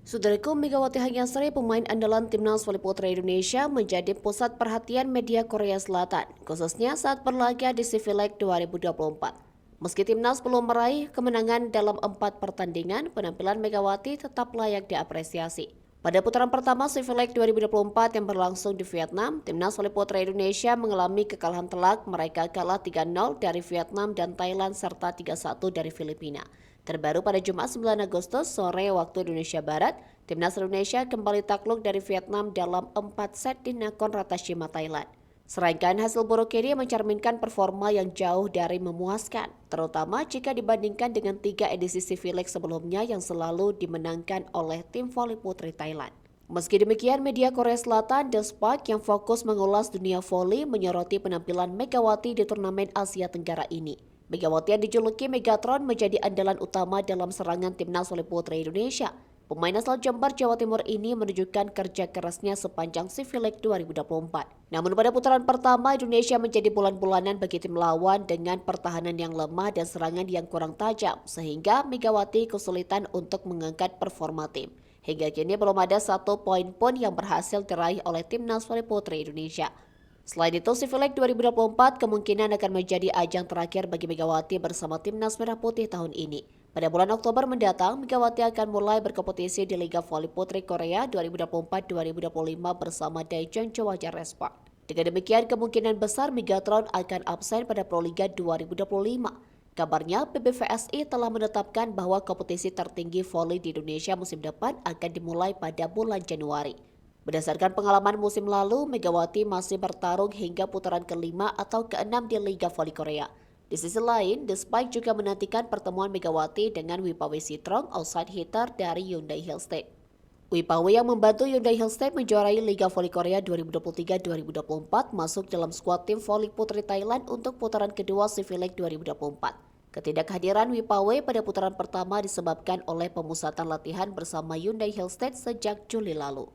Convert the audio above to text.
Saudaraku, Megawati Hanyasari, pemain andalan Timnas Voli Putra Indonesia, menjadi pusat perhatian media Korea Selatan, khususnya saat berlaga di Civilek 2024. Meski Timnas belum meraih kemenangan dalam 4 pertandingan, penampilan Megawati tetap layak diapresiasi. Pada putaran pertama Civilek 2024 yang berlangsung di Vietnam, Timnas Voli Putra Indonesia mengalami kekalahan telak. Mereka kalah 3-0 dari Vietnam dan Thailand serta 3-1 dari Filipina. Terbaru pada Jumat 9 Agustus sore waktu Indonesia Barat, Timnas Indonesia kembali takluk dari Vietnam dalam 4 set di Nakhon Ratchasima, Thailand. Serangkaian hasil buruk ini mencerminkan performa yang jauh dari memuaskan, terutama jika dibandingkan dengan 3 edisi Civilek sebelumnya yang selalu dimenangkan oleh tim voli putri Thailand. Meski demikian, media Korea Selatan The Spark yang fokus mengulas dunia voli menyoroti penampilan Megawati di turnamen Asia Tenggara ini. Megawati yang dijuluki Megatron menjadi andalan utama dalam serangan Timnas Voli Putra Indonesia. Pemain asal Jember, Jawa Timur ini menunjukkan kerja kerasnya sepanjang Civilek 2024. Namun pada putaran pertama, Indonesia menjadi bulan-bulanan bagi tim lawan dengan pertahanan yang lemah dan serangan yang kurang tajam, sehingga Megawati kesulitan untuk mengangkat performa tim. Hingga kini belum ada 1 poin pun yang berhasil diraih oleh Timnas Voli Putra Indonesia. Selain itu, Civilek 2024 kemungkinan akan menjadi ajang terakhir bagi Megawati bersama Timnas Merah Putih tahun ini. Pada bulan Oktober mendatang, Megawati akan mulai berkompetisi di Liga Voli Putri Korea 2024-2025 bersama Daejeon Jeonju Sport. Dengan demikian, kemungkinan besar Megatron akan absen pada Proliga 2025. Kabarnya, PBVSI telah menetapkan bahwa kompetisi tertinggi voli di Indonesia musim depan akan dimulai pada bulan Januari. Berdasarkan pengalaman musim lalu, Megawati masih bertarung hingga putaran ke-5 atau ke-6 di Liga Voli Korea. Di sisi lain, The Spike juga menantikan pertemuan Megawati dengan Wipawe Sitrong, outside hitter dari Hyundai Hillstate. Wipawe yang membantu Hyundai Hillstate menjuarai Liga Voli Korea 2023-2024 masuk dalam skuad tim voli putri Thailand untuk putaran kedua Civilek 2024. Ketidakhadiran Wipawe pada putaran pertama disebabkan oleh pemusatan latihan bersama Hyundai Hillstate sejak Juli lalu.